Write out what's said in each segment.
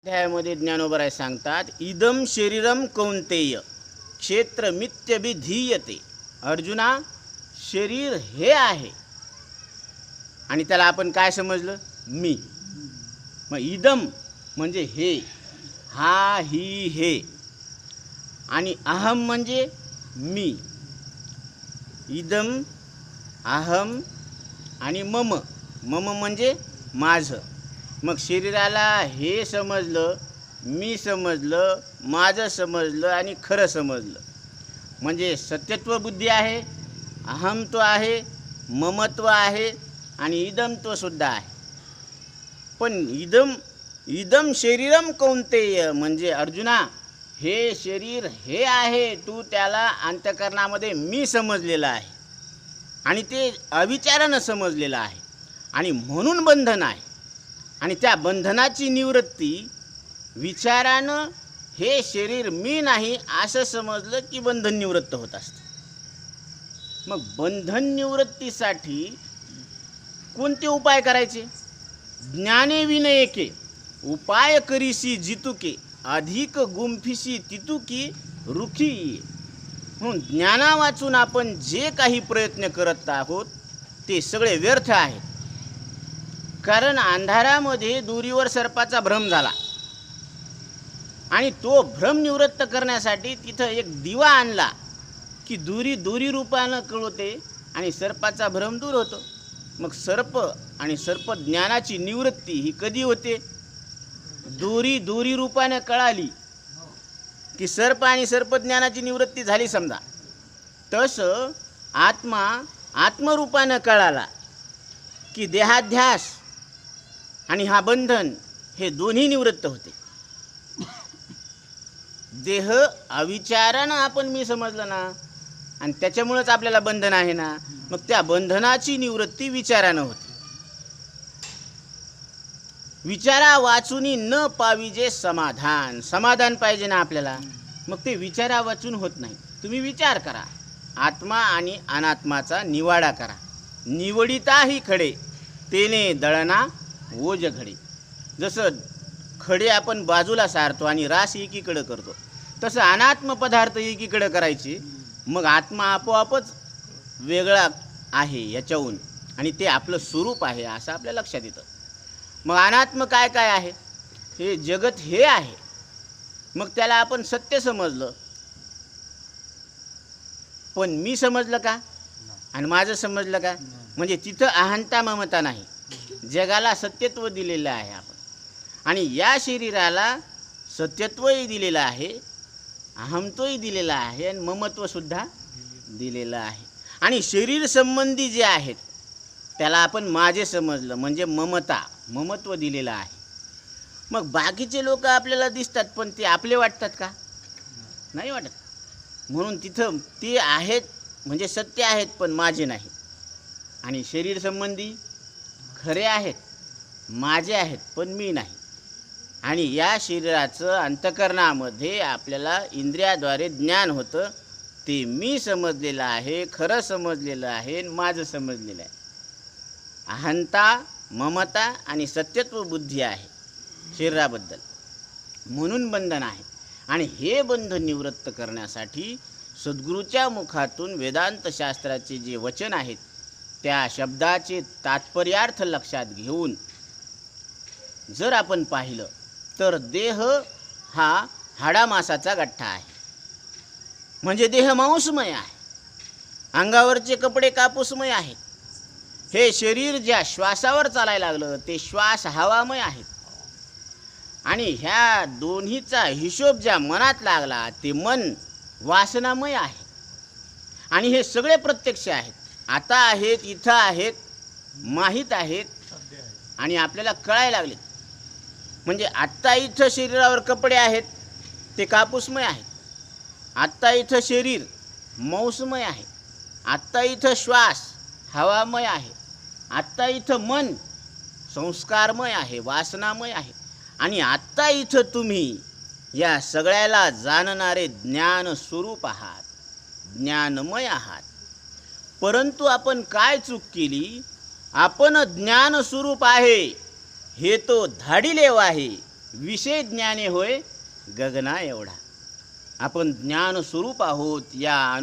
अध्यायामध्ये ज्ञानोबराय सांगतात, इदम शरीरम कौंतेय क्षेत्रमित्यभिधीयते. अर्जुना, शरीर हे आहे आणि त्याला आपण काय समजलं? मी. मग इदम म्हणजे हे, हा ही हे, आणि अहम म्हणजे मी. इदम, अहम आणि मम. मम म्हणजे माझं. मग शरीराला हे समजलं, मी समजलं, माझं समजलं आणि खरं समजलं. म्हणजे सत्यत्व बुद्धी आहे, अहमत्व आहे, ममत्व आहे आणि इदमत्वसुद्धा आहे. पण इदम शरीरम कौंतेय म्हणजे अर्जुना, हे शरीर हे आहे, तू त्याला अंतःकरणामध्ये मी समजलेलं आहे आणि ते अविचारानं समजलेलं आहे आणि म्हणून बंधन आहे. आणि त्या बंधनाची निवृत्ती विचारानं हे शरीर मी नाही असं समजलं की बंधन निवृत्त होत असतं. मग बंधन निवृत्तीसाठी कोणते उपाय करायचे? ज्ञाने विनयके उपाय करीसी जितुके अधिक गुंफिसी तितुकी रुखी. म्हणून ज्ञाना वाचून आपण जे काही प्रयत्न करत आहोत ते सगळे व्यर्थ आहेत. कारण अंधारामध्ये दुरीवर सर्पाचा भ्रम झाला आणि तो भ्रम निवृत्त करण्यासाठी तिथं एक दिवा आणला की दुरी रूपानं कळवते आणि सर्पाचा भ्रम दूर होतो. मग सर्प आणि सर्प ज्ञानाची निवृत्ती ही कधी होते? दुरी रूपानं कळाली की सर्प आणि सर्पज्ञानाची निवृत्ती झाली समजा. तसं आत्मरूपानं कळाला की देहाध्यास आणि हा बंधन हे दोन्ही निवृत्त होते. देह अविचारानं आपण मी समजलं ना, आणि त्याच्यामुळेच आपल्याला बंधन आहे ना. मग त्या बंधनाची निवृत्ती विचारानं होते. विचारा वाचूनी न पाविजे समाधान पाहिजे ना आपल्याला. मग ते विचारा वाचून होत नाही. तुम्ही विचार करा, आत्मा आणि अनात्माचा निवाडा करा. निवडिताही खडे तेने दळना ओज घडे. जसं खडे आपण बाजूला सारतो आणि रास एकीकडं करतो, तसं अनात्म पदार्थ एकीकडं करायचे. मग आत्मा आपोआपच वेगळा आहे याच्याहून आणि ते आपलं स्वरूप आहे असं आपल्या लक्षात येतं. मग अनात्म काय काय आहे? हे जगत हे आहे. मग त्याला आपण सत्य समजलं, पण मी समजलं का आणि माझं समजलं का? म्हणजे तिथं अहंता ममता नाही. जगाला सत्यत्व दिलेलं आहे आपण, आणि या शरीराला सत्यत्वही दिलेलं आहे, अहमत्वही दिलेलं आहे आणि ममत्वसुद्धा दिलेलं आहे. आणि शरीर संबंधी जे आहेत त्याला आपण माझे समजलं म्हणजे ममत्व दिलेलं आहे. मग बाकीचे लोक आपल्याला दिसतात पण ते आपले वाटतात का? नाही वाटत. म्हणून तिथं ते आहेत म्हणजे सत्य आहेत पण माझे नाही. आणि शरीर संबंधी खरे आहेत, माझे आहेत पण मी नाही. आणि या शरीराचं अंतःकरणामध्ये आपल्याला इंद्रियाद्वारे ज्ञान होतं. ते मी समजलेलं आहे, खरं समजलेलं आहे, माझं समजलेलं आहे. अहंता, ममता आणि सत्यत्व बुद्धी आहे शरीराबद्दल, म्हणून बंधन आहे. आणि हे बंधन निवृत्त करण्यासाठी सद्गुरूच्या मुखातून वेदांत शास्त्राचे जे वचन आहेत त्या शब्दाचे तात्पर्यार्थ लक्षात घेऊन जर आपण पाहिलं तर देह हा हाडामासाचा गठ्ठा आहे. म्हणजे देह मांसमय आहे, अंगावरचे कपडे कापूसमय आहेत. हे शरीर ज्या श्वासावर चालायला लागलं ते श्वास हवामय आहेत. आणि ह्या दोन्हीचा हिशोब ज्या मनात लागला ते मन वासनामय आहे. आणि हे सगळे प्रत्यक्ष आहेत, आता आहेत, इथं आहेत, माहीत आहेत आणि आपल्याला कळायला लागले. म्हणजे आत्ता इथं शरीरावर कपडे आहेत ते कापूसमय आहेत, आत्ता इथं शरीर मौसमय आहे, आत्ता इथं श्वास हवामय आहे, आत्ता इथं मन संस्कारमय आहे, वासनामय आहे. आणि आत्ता इथं तुम्ही या सगळ्याला जाणणारे ज्ञान स्वरूप आहात, ज्ञानमय आहात. परंतु आपण काय चूक केली? आपण ज्ञान स्वरूप आहे हे तो धाडिलेव आहे विषय ज्ञाने होय गगना एवढा. आपण ज्ञानस्वरूप आहोत या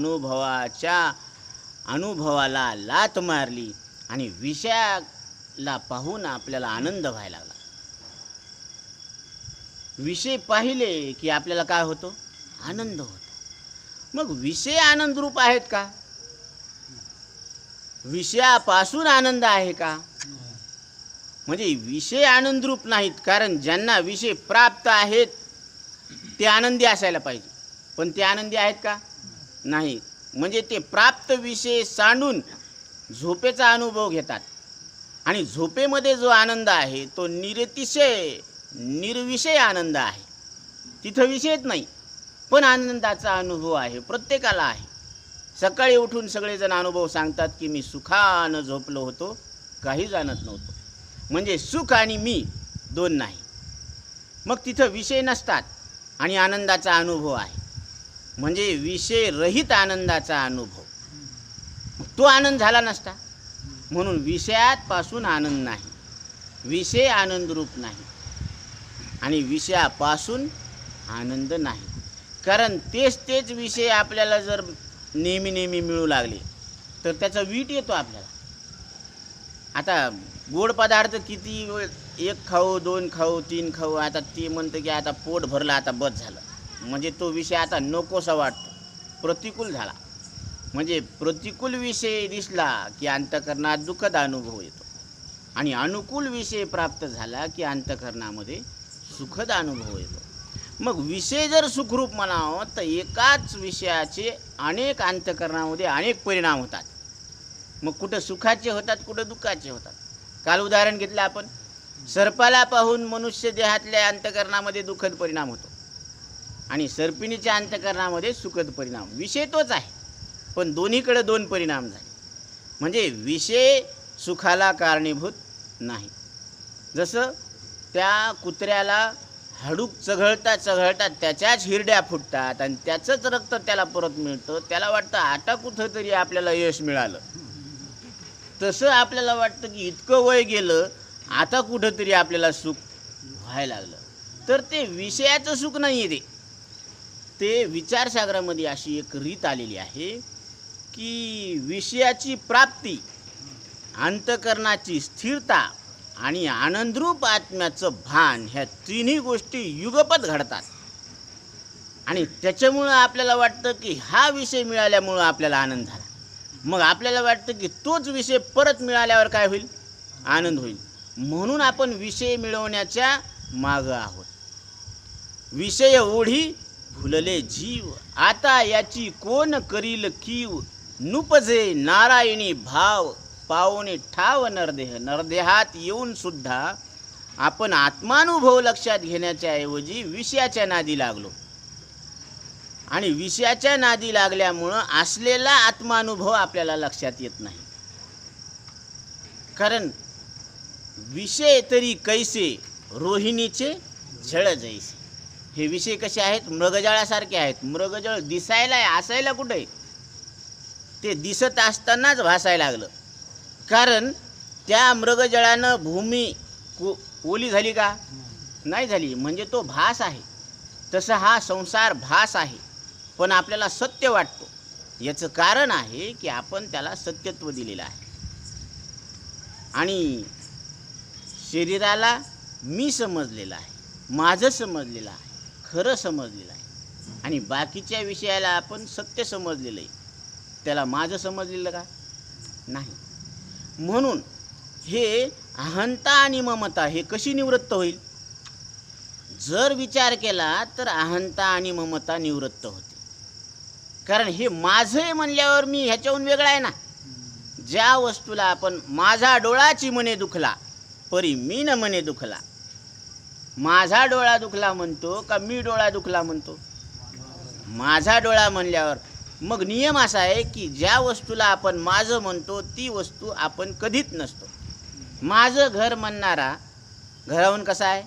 अनुभवाला लात मारली आणि विषयाला पाहून आपल्याला आनंद व्हायला लागला. विषय पाहिले की आपल्याला काय होतो? आनंद होतो. मग विषय आनंदरूप आहेत का? विषयापासून आनंद आहे का? म्हणजे विषय आनंदरूप नाहीत. कारण ज्यांना विषय प्राप्त आहेत ते आनंदी असायला पाहिजे, पण ते आनंदी आहेत का? नाही. म्हणजे ते प्राप्त विषय सांडून झोपेचा अनुभव घेतात आणि झोपेमध्ये जो आनंद आहे तो निर्विषय आनंद आहे. तिथं विषयच नाही, पण आनंदाचा अनुभव आहे, प्रत्येकाला आहे. सकाळी उठून सगळेजण अनुभव सांगतात की मी सुखानं झोपलो होतो, काही जाणत नव्हतं. म्हणजे सुख आणि मी दोन नाही. मग तिथं विषय नसतात आणि आनंदाचा अनुभव आहे, म्हणजे विषयरहित आनंदाचा अनुभव. तो आनंद झाला नसता. म्हणून विषयापासून आनंद नाही, विषय आनंदरूप नाही आणि विषयापासून आनंद नाही. कारण तेच विषय आपल्याला जर नेहमी मिळू लागले तर त्याचा वीट येतो आपल्याला. आता गोड पदार्थ किती एक खाऊ, दोन खाऊ, तीन खाऊ, आता ते म्हणतं की आता पोट भरलं, आता बस झालं. म्हणजे तो विषय आता नकोसा वाटतो, प्रतिकूल झाला. म्हणजे प्रतिकूल विषय दिसला की अंतःकरणात दुःखद अनुभव येतो आणि अनुकूल विषय प्राप्त झाला की अंतःकरणामध्ये सुखद अनुभव येतो. मग विषय जर सुखरूप म्हणावं तर एकाच विषयाचे अनेक अंतःकरणामध्ये अनेक परिणाम होतात. मग कुठं सुखाचे होतात, कुठं दुःखाचे होतात. काल उदाहरण घेतलं आपण, सर्पाला पाहून मनुष्य देहातल्या अंतःकरणामध्ये दुःखद परिणाम होतो आणि सर्पिणीच्या अंतःकरणामध्ये सुखद परिणाम. विषय तोच आहे, पण दोन्हीकडे दोन परिणाम झाले. म्हणजे विषय सुखाला कारणीभूत नाही. जसं त्या कुत्र्याला हाडूक चघळता त्याच्याच हिरड्या फुटतात आणि त्याचंच रक्त त्याला परत मिळतं. त्याला वाटतं आता कुठं तरी आपल्याला यश मिळालं. तसं आपल्याला वाटतं की इतकं वय गेलं, आता कुठंतरी आपल्याला सुख व्हायला लागलं. तर ते विषयाचं सुख नाही आहे. ते विचारसागरामध्ये अशी एक रीत आलेली आहे की विषयाची प्राप्ती, अंतःकरणाची स्थिरता आणि आनंदरूप आत्म्याचं भान, ह्या तिन्ही गोष्टी युगपत घडतात. आणि त्याच्यामुळं आपल्याला वाटतं की हा विषय मिळाल्यामुळं आपल्याला आनंद झाला. मग आपल्याला वाटतं की तोच विषय परत मिळाल्यावर काय होईल? आनंद होईल. म्हणून आपण विषय मिळवण्याच्या मागं आहोत. विषय ओढी फुलले जीव, आता याची कोण करील कीव, नुपजे नारायणी भाव, पावणे ठाव नरदेहात येऊन सुद्धा आपण आत्मानुभव लक्षात घेण्याच्या ऐवजी विषयाच्या नादी लागलो आणि विषयाच्या नादी लागल्यामुळं असलेला आत्मानुभव आपल्याला लक्षात येत नाही. कारण विषय तरी कैसे रोहिणीचे झळ जैसे. हे विषय कसे आहेत? मृगजळासारखे आहेत. मृगजळ दिसायला असायला कुठे? ते दिसत असतानाच भासायला लागलं. कारण त्या मृगजळानं भूमी ओली झाली का? नाही झाली. म्हणजे तो भास आहे. तसं हा संसार भास आहे, पण आपल्याला सत्य वाटतो. याचं कारण आहे की आपण त्याला सत्यत्व दिलेलं आहे आणि शरीराला मी समजलेलं आहे, माझं समजलेलं आहे, खरं समजलेलं आहे आणि बाकीच्या विषयाला आपण सत्य समजलेलं आहे. त्याला माझं समजलेलं का? नाही. म्हणून हे अहंता आणि ममता हे कशी निवृत्त होईल? जर विचार केला तर अहंता आणि ममता निवृत्त होते. कारण हे माझं आहे म्हणल्यावर मी ह्याच्याहून वेगळा आहे ना. ज्या वस्तूला आपण माझा डोळाची मने दुखला परी मी न मने दुखला, माझा डोळा दुखला म्हणतो का मी डोळा दुखला म्हणतो? माझा डोळा म्हणल्यावर मग नियम असा आहे की ज्या वस्तूला आपण माझं म्हणतो ती वस्तू आपण कधीच नसतो. माझं घर म्हणणारा घराहून कसा आहे?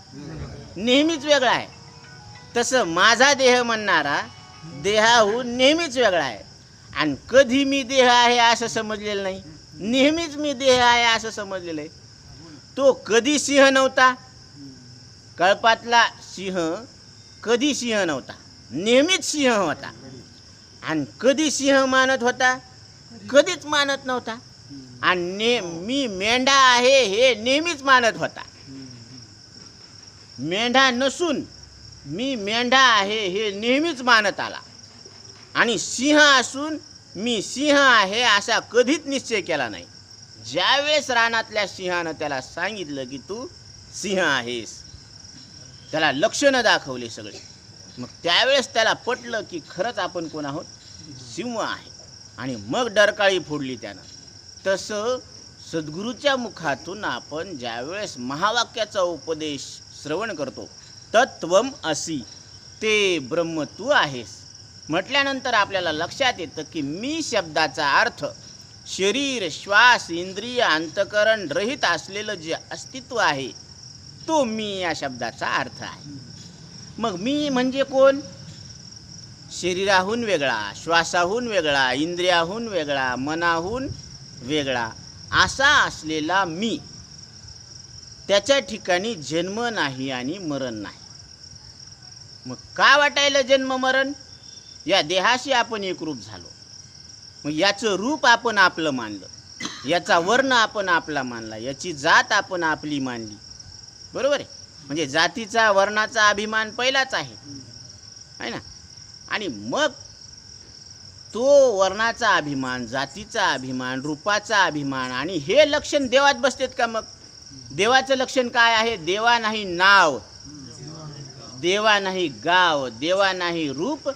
नेहमीच वेगळा आहे. तसं माझा देह म्हणणारा देहाहून नेहमीच वेगळा आहे. आणि कधी मी देह आहे असं समजलेलं नाही, नेहमीच मी देह आहे असं समजलेलं आहे. तो कधी सिंह नव्हता, कळपातला सिंह कधी सिंह नव्हता, नेहमीच सिंह होता. आणि कधी सिंह मानत होता, कधीच मानत नव्हता. आणि मी मेंढा आहे हे नेहमीच मानत होता. मेंढा नसून मी मेंढा आहे हे नेहमीच मानत आला. आणि सिंह असून मी सिंह आहे असा कधीच निश्चय केला नाही. ज्यावेळेस रानातल्या सिंहानं त्याला सांगितलं की तू सिंह आहेस, त्याला लक्षणं दाखवले सगळे, मग त्यावेळेस त्याला पटलं की खरंच आपण कोण आहोत, सिंह आहे. आणि मग डरकाळी फोडली त्यानं. तसं सद्गुरूच्या मुखातून आपण ज्यावेळेस महावाक्याचा उपदेश श्रवण करतो, तत्वम असी, ते ब्रह्म तू आहेस म्हटल्यानंतर आपल्याला लक्षात येतं की मी शब्दाचा अर्थ शरीर, श्वास, इंद्रिय, अंतकरण रहित असलेलं जे अस्तित्व आहे तो मी या शब्दाचा अर्थ आहे. मग मी म्हणजे कोण? शरीराहून वेगळा, श्वासाहून वेगळा, इंद्रियाहून वेगळा, मनाहून वेगळा असा असलेला मी. त्याच्या ठिकाणी जन्म नाही आणि मरण नाही. मग का वाटायला जन्म मरण? या देहाशी आपण एकरूप झालो. मग याचं रूप आपण आपलं मानलं, याचा वर्ण आपण आपला मानला, याची जात आपण आपली मानली. बरोबर आहे? म्हणजे जातीचा वर्णाचा अभिमान पहिलाच आहे ना. आणि मग तो वर्णाचा अभिमान, जातीचा अभिमान, रूपाचा अभिमान आणि हे लक्षण देवात बसतेत का? मग देवाचं लक्षण काय आहे? देवा नाही नाव, देवा नाही गाव, देवा नाही रूप,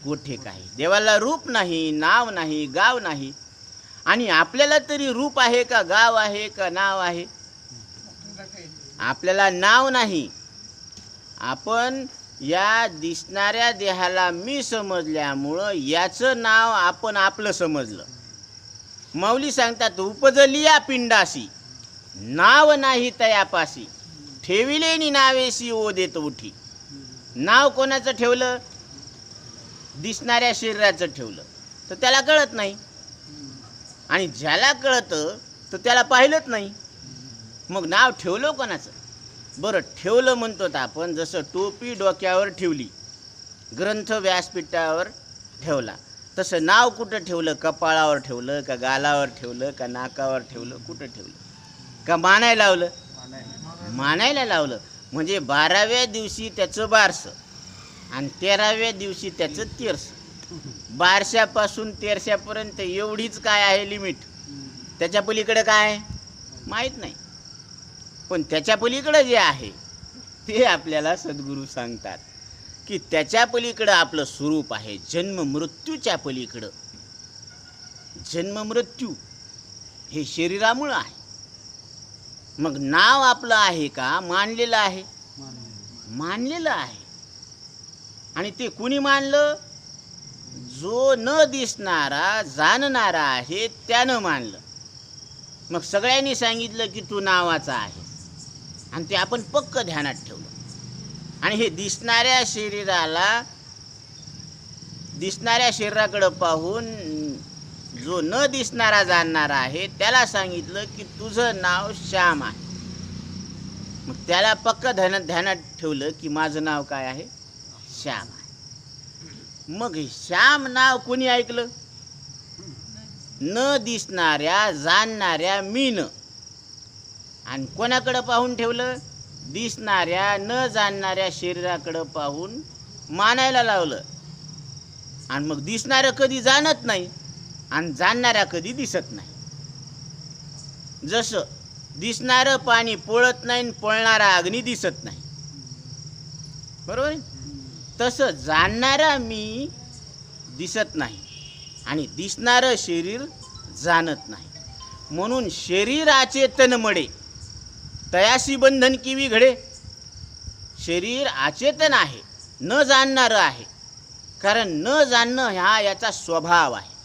कोठे काही. देवाला रूप नाही, नाव नाही, गाव नाही. आणि आपल्याला तरी रूप आहे का, गाव आहे का, नाव आहे? आपल्याला नाव नाही. आपण या दिसणाऱ्या देहाला मी समजल्यामुळं याचं नाव आपण आपलं समजलं. माऊली सांगतात, उपजली या पिंडासी नाव नाही तयापासी, ठेविलेनी नावेसी ओ देत उठी. नाव कोणाचं ठेवलं? दिसणाऱ्या शरीराचं ठेवलं, तर त्याला कळत नाही. आणि ज्याला कळतं तर त्याला पाहिलंच नाही. मग नाव ठेवलं कोणाचं? बरं, ठेवलं म्हणतो आपण, जसं टोपी डोक्यावर ठेवली, ग्रंथ व्यासपीठावर ठेवला, तसं नाव कुठं ठेवलं? कपाळावर ठेवलं का, गालावर ठेवलं का, नाकावर ठेवलं? कुठं ठेवलं? का मानायला लावलं? मानायला लावलं. म्हणजे 12व्या दिवशी त्याचं बारसं आणि 13व्या दिवशी त्याचं तेरसं. बारशापासून तेरशापर्यंत एवढीच काय आहे लिमिट. त्याच्या पलीकडे काय माहीत नाही. पण त्याच्या पलीकडं जे आहे ते आपल्याला सद्गुरू सांगतात की त्याच्या पलीकडं आपलं स्वरूप आहे. जन्म मृत्यूच्या पलीकडं. जन्म मृत्यू हे शरीरामुळं आहे. मग नाव आपलं आहे का? मानलेलं आहे. मानलेलं आहे. आणि ते कुणी मानलं? जो न दिसणारा जाणणारा आहे त्यानं मानलं. मग सगळ्यांनी सांगितलं की तू नावाचा आहे, आणि ते आपण पक्क ध्यानात ठेवलं. आणि हे दिसणाऱ्या शरीराकडं पाहून जो न दिसणारा जाणणारा आहे त्याला सांगितलं की तुझं नाव श्याम आहे. मग त्याला पक्क ध्यानात ठेवलं की माझं नाव काय आहे? श्याम आहे. मग श्याम नाव कोणी ऐकलं? न दिसणाऱ्या जाणणाऱ्या मीनं. आणि कोणाकडं पाहून ठेवलं? दिसणाऱ्या न जाणणाऱ्या शरीराकडं पाहून मानायला लावलं. आणि मग दिसणारं कधी जाणत नाही आणि जाणणाऱ्या कधी दिसत नाही. जसं दिसणारं पाणी पळत नाही आणि पळणारा अग्नी दिसत नाही, बरोबर? तसं जाणणारा मी दिसत नाही आणि दिसणारं शरीर जाणत नाही. म्हणून शरीराचे तन मडे तयासी बंधन किवी घडे. शरीर अचेतन आहे, न जाणणारं आहे. कारण न जाणणं हा याचा स्वभाव आहे.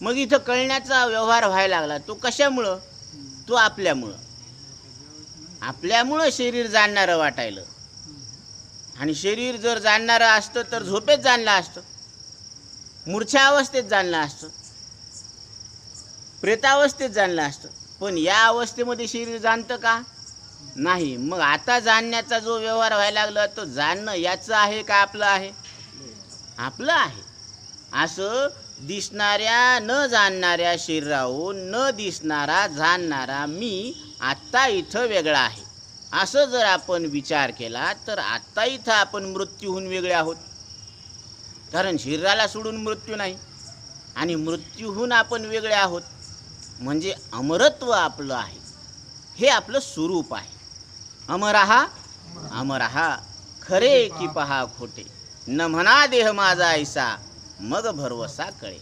मग इथं कळण्याचा व्यवहार व्हायला लागला. तो कशामुळं? तो आपल्यामुळं. आपल्यामुळं शरीर जाणणारं वाटायलं. आणि शरीर जर जाणणारं असतं तर झोपेत जाणलं असतं, मूर्छा अवस्थेत जाणलं असतं, प्रेतावस्थेत जाणलं असतं. पण या अवस्थेमध्ये शरीर जाणतं का? नाही. मग आता जाणण्याचा जो व्यवहार व्हायला लागला तो जाणणं याचं आहे का आपलं आहे? आपलं आहे. असं दिसणाऱ्या न जाणणाऱ्या शरीराहून न दिसणारा जाणणारा मी आत्ता इथं वेगळा आहे असं जर आपण विचार केला तर आत्ता इथं आपण मृत्यूहून वेगळे आहोत. कारण शरीराला सोडून मृत्यू नाही आणि मृत्यूहून आपण वेगळे आहोत. म्हणजे अमरत्व आपलं आहे, हे आपलं स्वरूप आहे. अमरहा अमरहा खरे की पहा खोटे, न म्हणा देह माझा ऐसा मग भरवसा कळे.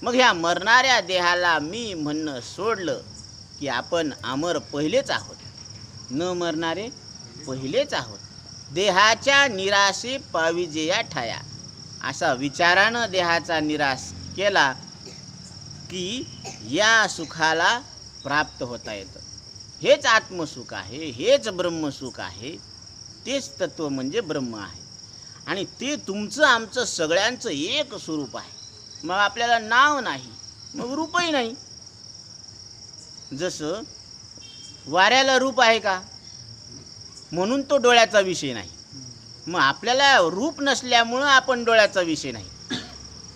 मग ह्या मरणाऱ्या देहाला मी म्हणणं सोडलं की आपण अमर पहिलेच आहोत, न मरणारे पहिलेच आहोत. देहाच्या निराशे पाविजेया ठाया, असा विचारानं देहाचा निराश केला की या सुखाला प्राप्त होता येतं. हेच आत्मसुख आहे, हेच ब्रह्मसुख आहे, तेच तत्व म्हणजे ब्रह्म आहे. आणि ते तुमचं आमचं सगळ्यांचं एक स्वरूप आहे. मग आपल्याला नाव नाही, मग रूपही नाही. जसं वाऱ्याला रूप आहे का, म्हणून तो डोळ्याचा विषय नाही. मग आपल्याला रूप नसल्यामुळं आपण डोळ्याचा विषय नाही,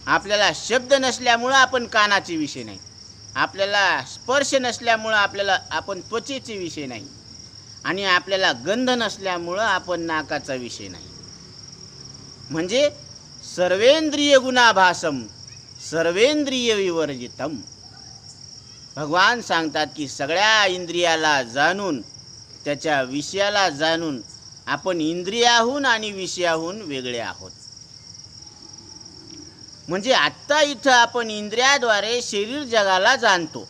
आपल्याला शब्द नसल्यामुळं आपण कानाचे विषय नाही, आपल्याला स्पर्श नसल्यामुळं आपण त्वचेचे विषय नाही, आणि आपल्याला गंध नसल्यामुळं आपण नाकाचा विषय नाही. म्हणजे सर्वेंद्रिय गुणाभासम सर्वेंद्रिय विवर्जितम. भगवान सांगतात की सगळ्या इंद्रियाला जाणून, त्याच्या विषयाला जाणून आपण इंद्रियाहून आणि विषयाहून वेगळे आहोत. म्हणजे आत्ता इथं आपण इंद्रियाद्वारे शरीर जगाला जाणतो,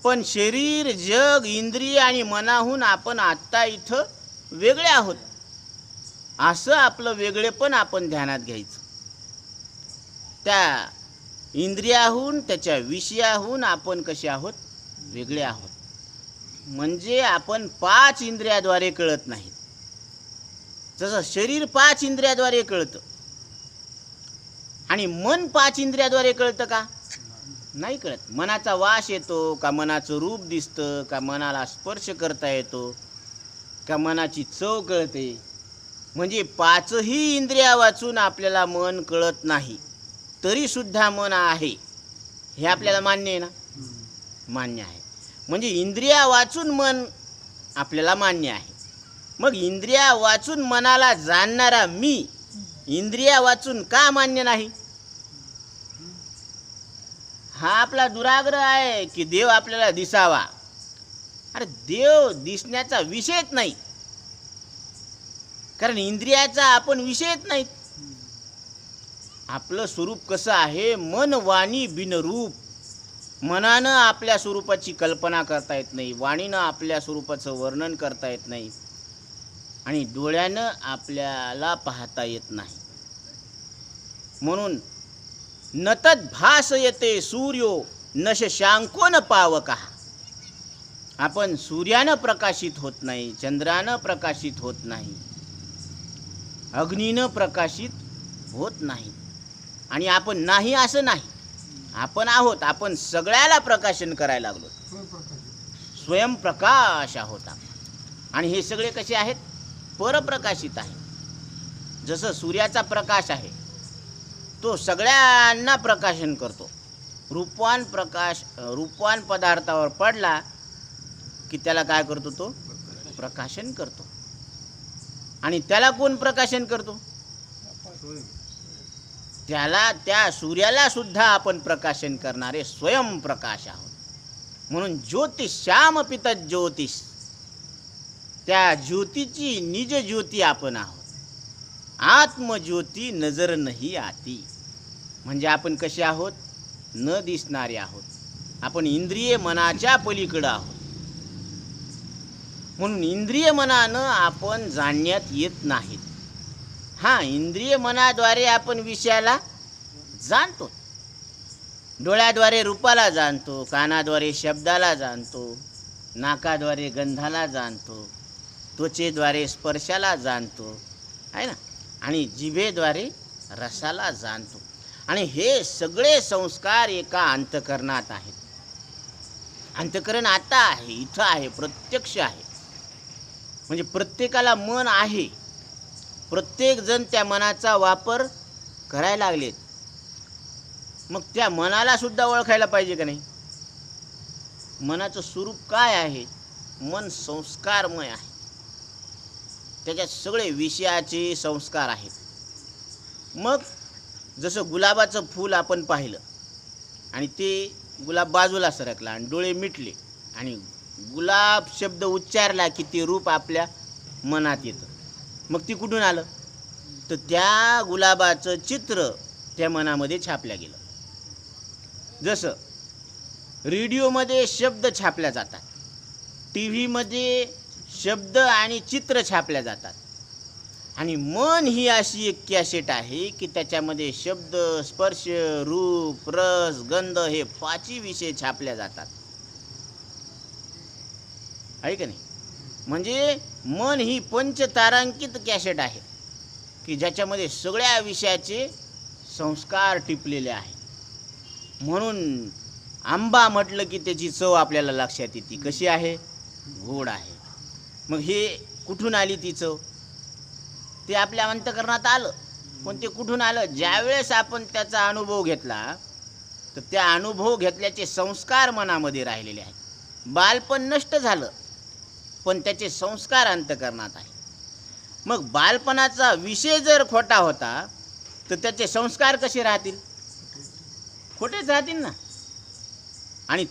पण शरीर जग इंद्रिय आणि मनाहून आपण आत्ता इथं वेगळे आहोत. असं आपलं वेगळेपण आपण ध्यानात घ्यायचं. त्या इंद्रियाहून, त्याच्या विषयाहून आपण कसे आहोत? वेगळे आहोत. म्हणजे आपण 5 इंद्रियाद्वारे कळत नाही. जसं शरीर 5 इंद्रियाद्वारे कळतं आणि मन 5 इंद्रियाद्वारे कळतं का? नाही कळत. मनाचा वास येतो का, मनाचं रूप दिसतं का, मनाला स्पर्श करता येतो का, मनाची चव कळते. म्हणजे 5ही इंद्रिया वाचून आपल्याला मन कळत नाही, तरी सुद्धा मन आहे, हे आपल्याला मान्य आहे ना? मान्य आहे. म्हणजे इंद्रिया वाचून मन आपल्याला मान्य आहे. मग इंद्रिया वाचून मनाला जाणणारा मी इंद्रिया वाचून का मान्य नाही? हा आपला दुराग्रह आहे की देव आपल्याला दिसावा. अरे देव दिसण्याचा विषयच नाही, कारण इंद्रियाचा आपण विषयच नाही. आपलं स्वरूप कसं आहे? मन वाणी बिनरूप. मनानं आपल्या स्वरूपाची कल्पना करता येत नाही, वाणीनं आपल्या स्वरूपाचं वर्णन करता येत नाही, आणि डोळ्यानं आपल्याला पाहता येत नाही. म्हणून नतद भासयते सूर्यो न शशांको न पावकः. आपण सूर्यानं प्रकाशित होत नाही, चंद्रानं प्रकाशित होत नाही, अग्नीनं प्रकाशित होत नाही. आणि आपण नाही असं नाही, आपण आहोत. आपण सगळ्याला प्रकाशन करायला लागलो, स्वयंप्रकाश आहोत आपण. आणि हे सगळे कसे आहेत? परप्रकाशित आहे. जसं सूर्याचा प्रकाश आहे, तो सगळ्यांना प्रकाशन करतो. रूपवान प्रकाश रूपवान पदार्थावर पडला की त्याला काय करतो? तो प्रकाशन करतो. आणि त्याला कोण प्रकाशन करतो? त्याला, त्या सूर्याला सुद्धा आपण प्रकाशन करणारे स्वयंप्रकाश आहोत. म्हणून ज्योतिष्याम पित ज्योतिष, त्या ज्योतीची निज ज्योती आपण आहोत. आत्मज्योती नजर नाही आती. म्हणजे आपण कसे आहोत? न दिसणारे आहोत. आपण इंद्रिय मनाच्या पलीकडे आहोत. म्हणून इंद्रिय मनानं आपण जाणण्यात येत नाहीत. हां, इंद्रिय मनाद्वारे आपण विषयाला जाणतो. डोळ्याद्वारे रूपाला जाणतो, कानाद्वारे शब्दाला जाणतो, नाकाद्वारे गंधाला जाणतो, त्वचेद्वारे स्पर्शाला जाणतो, आहे ना, आणि जिभेद्वारे रसाला जाणतो. आणि हे सगळे संस्कार एका अंतःकरणात आहेत. अंतःकरण आता आहे, इथं आहे, प्रत्यक्ष आहे. म्हणजे प्रत्येकाला मन आहे. प्रत्येक जण त्या मनाचा वापर करायला लागलेत. मग त्या मनाला सुद्धा ओळखायला पाहिजे का नाही? मनाचं स्वरूप काय आहे? मन संस्कारमय आहे. त्याच्यात सगळे विषयाचे संस्कार आहेत. मग जसं गुलाबाचं फूल आपण पाहिलं आणि ते गुलाब बाजूला सरकला आणि डोळे मिटले आणि गुलाब शब्द उच्चारला की ते रूप आपल्या मनात येतं. मग ती कुठून आलं? तर त्या गुलाबाचं चित्र त्या मनामध्ये छापल्या गेलं. जसं रेडिओमध्ये शब्द छापल्या जातात, टी व्हीमध्ये शब्द आणि चित्र छापल्या जातात, आणि मन ही अशी एक कॅसेट आहे की त्याच्यामध्ये शब्द, स्पर्श, रूप, रस, गंध हे पाचही विषय छापल्या जातात. आहे का नाही? म्हणजे मन ही पंचतारांकित कॅसेट आहे की ज्याच्यामध्ये सगळ्या विषयाचे संस्कार टिपलेले आहे. म्हणून आंबा म्हटलं की त्याची चव आपल्याला लक्षात येते. कशी आहे? गोड आहे. मग हे कुठून आली ती चव? ते आपल्या अंतःकरणात आलं. पण ते कुठून आलं? ज्यावेळेस आपण त्याचा अनुभव घेतला तर त्या अनुभव घेतल्याचे संस्कार मनामध्ये राहिलेले आहेत. बालपण नष्ट झालं पण त्याचे संस्कार अंतःकरणात आहे. मग बालपणाचा विषय जर खोटा होता तर त्याचे संस्कार कसे राहतील? खोटेच राहतील ना. आणि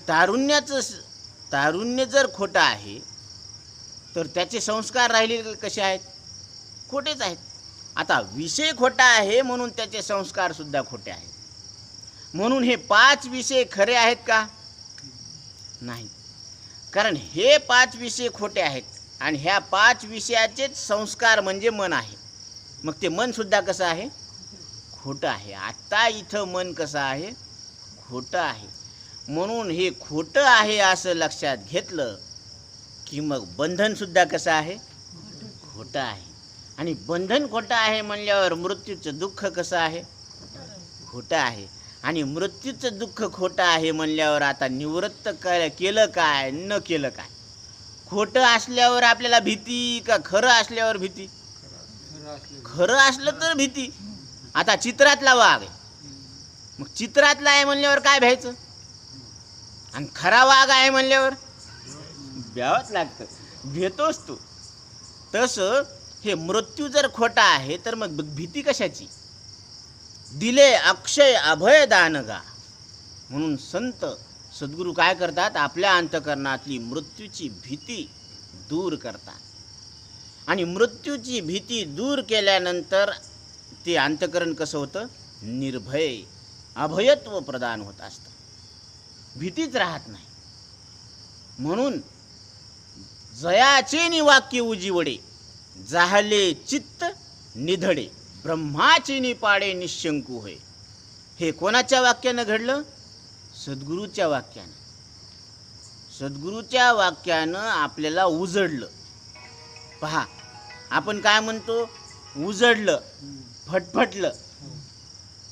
तारुण्य जर खोटं आहे तर त्याचे संस्कार राहिलेले कसे आहेत? खोटेच आहेत. आता विषय खोटा आहे म्हणून त्याचे संस्कार सुद्धा खोटे आहेत. म्हणून हे 5 विषय खरे आहेत का? नाही. कारण हे 5 विषय खोटे आहेत आणि ह्या 5 विषयाचेच संस्कार म्हणजे मन आहे. मग ते मन सुद्धा कसं आहे? खोटं आहे. आता इथं मन कसं आहे? खोटं आहे. म्हणून हे खोटं आहे असं लक्षात घेतलं की मग बंधन सुद्धा कसं आहे? खोटं आहे. आणि बंधन खोटं आहे म्हणल्यावर मृत्यूचं दुःख कसं आहे? खोटं आहे. आणि मृत्यूचं दुःख खोटं आहे म्हणल्यावर आता निवृत्त केलं काय, न केलं काय? खोटं असल्यावर आपल्याला भीती का खरं असल्यावर भीती? खरं असलं तर भीती. आता चित्रातला वाघ आहे, मग चित्रातला आहे म्हणल्यावर काय भ्यायचं? आणि खरा वाघ आहे म्हणल्यावर भ्यावंच लागतं, भेटोस तू. तसं हे मृत्यू जर खोटा आहे तर मग भीती कशाची? दिले अक्षय अभय दानगा. म्हणून संत सद्गुरू काय करतात? आपल्या अंतःकरणातली मृत्यूची भीती दूर करतात. आणि मृत्यूची भीती दूर केल्यानंतर ते अंतःकरण कसं होतं? निर्भय, अभयत्व प्रदान होत असतं. भीतीच राहत नाही. म्हणून जयाचे वाक्य उजिवडे, जाहले चित्त निधडे, ब्रह्माचे निपाडे निशंकू होय. हे कोणाच्या वाक्यानं घडलं? सद्गुरूच्या वाक्यानं. सद्गुरूच्या वाक्यानं आपल्याला उजडलं. पहा, आपण काय म्हणतो? उजडलं, फटफटलं.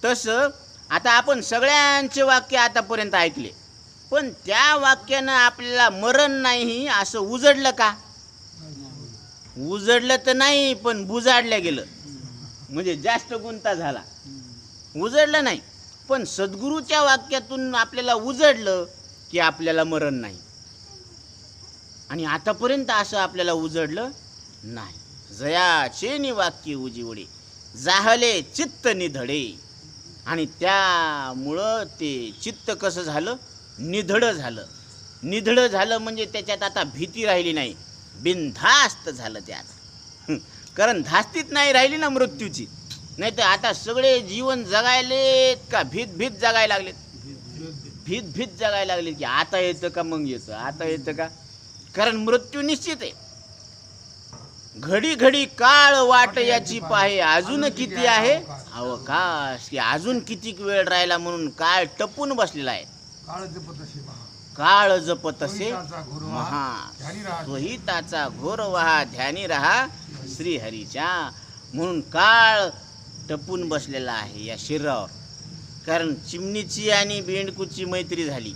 तसं आता आपण सगळ्यांचे वाक्य आतापर्यंत ऐकले, पण त्या वाक्यानं आपल्याला मरण नाही असं उजडलं का? उजडलं तर नाही, पण बुजाडलं गेलं. म्हणजे जास्त गुंता झाला. उजडलं नाही, पण सद्गुरूच्या वाक्यातून आपल्याला उजडलं की आपल्याला मरण नाही. आणि आतापर्यंत असं आपल्याला उजडलं नाही. जयाचे वाक्य उजिवडे, जाहले चित्त निधडे. आणि त्यामुळं ते चित्त कसं झालं? निधड झालं. निधड झालं म्हणजे त्याच्यात आता भीती राहिली नाही, बिनधास्त झालं ते आता. कारण धास्तीत नाही राहिली ना मृत्यूची. नाही तर आता सगळे जीवन जगायलेत का भीत भीत जगायला लागलेत? भीत भीत जगायला लागले की आता येतं का मग येतं, आता येतं का? कारण मृत्यू निश्चित आहे. घडी घडी काळ वाट याची पाहे, अजून किती आहे अवकाश. की अजून किती वेळ राहिला म्हणून काळ टपून बसलेला आहे. काळ जपतसे महा, तोही त्याचा घोर वहा, ध्यानी रहा श्रीहरीच्या. म्हणून काळ टपून बसलेला आहे या शरीरावर. कारण चिमणीची आणि बेंडकूची मैत्री झाली.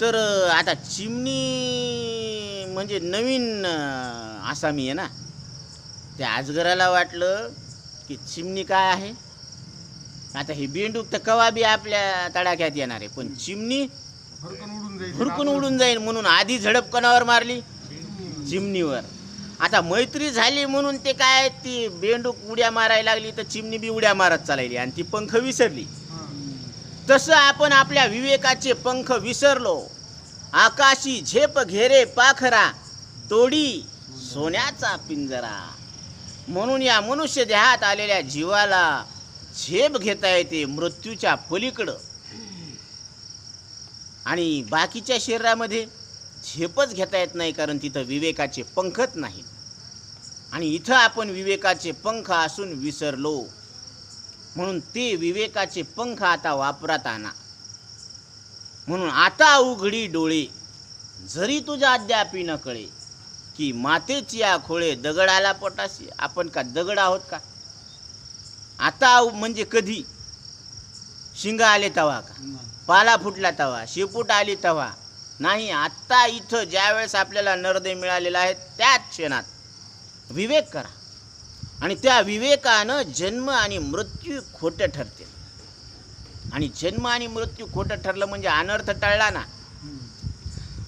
तर आता चिमणी म्हणजे नवीन आसामी आहे ना. त्या अजगराला वाटलं की चिमणी काय आहे. आता हे बेंडूक तर कवा बी आपल्या तडाख्यात येणार आहे, पण चिमणी हुरकून उडून जाईल म्हणून आधी झडप कोणावर मारली, चिमणीवर. आता मैत्री झाली म्हणून ते काय, ती बेंडूक उड्या मारायला लागली तर चिमणी बी उड्या मारत चालली आणि ती पंख विसरली. तसं आपण आपल्या विवेकाचे पंख विसरलो. आकाशी झेप घेरे पाखरा, तोडी सोन्याचा पिंजरा. म्हणून या मनुष्य देहात आलेल्या जीवाला झेप घेता येते मृत्यूच्या पलीकडं, आणि बाकीच्या शरीरामध्ये झेपच घेता येत नाही, कारण तिथं विवेकाचे पंखच नाही. आणि इथं आपण विवेकाचे पंख असून विसरलो, म्हणून ते विवेकाचे पंख आता वापरात आणा. म्हणून आता उघडी डोळे, जरी तुझ्या अद्यापी न कळे, की मातेची आखोळे दगडाला पोटाशी. आपण का दगड आहोत का? आता म्हणजे कधी? शिंग आले तवा का? पाला फुटला तवा? शेपूट आली तवा? नाही. आत्ता इथं ज्यावेळेस आपल्याला नरदे मिळालेला आहे त्याच क्षणात विवेक करा, आणि त्या विवेकानं जन्म आणि मृत्यू खोटं ठरते. आणि जन्म आणि मृत्यू खोटं ठरलं म्हणजे अनर्थ टळला ना.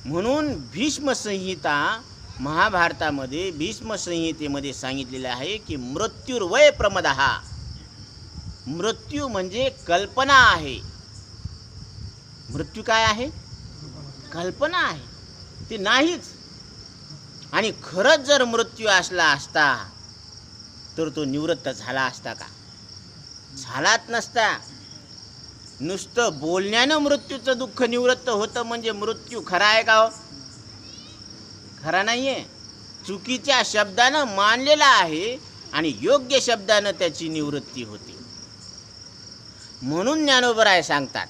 म्हणून भीष्मसंहिता महाभारतामध्ये भीष्मसंहितेमध्ये सांगितलेलं आहे की मृत्युर्वय प्रमदः. मृत्यू म्हणजे कल्पना आहे. मृत्यू काय आहे? कल्पना आहे, ते नाहीच. आणि खरंच जर मृत्यू असला असता तर तो निवृत्त झाला असता का? झालाच नसता. नुसतं बोलण्यानं मृत्यूचं दुःख निवृत्त होतं म्हणजे मृत्यू खरा आहे का हो? खरा नाहीये. चुकीच्या शब्दानं मानलेला आहे आणि योग्य शब्दानं त्याची निवृत्ती होते. म्हणून ज्ञानोबराय सांगतात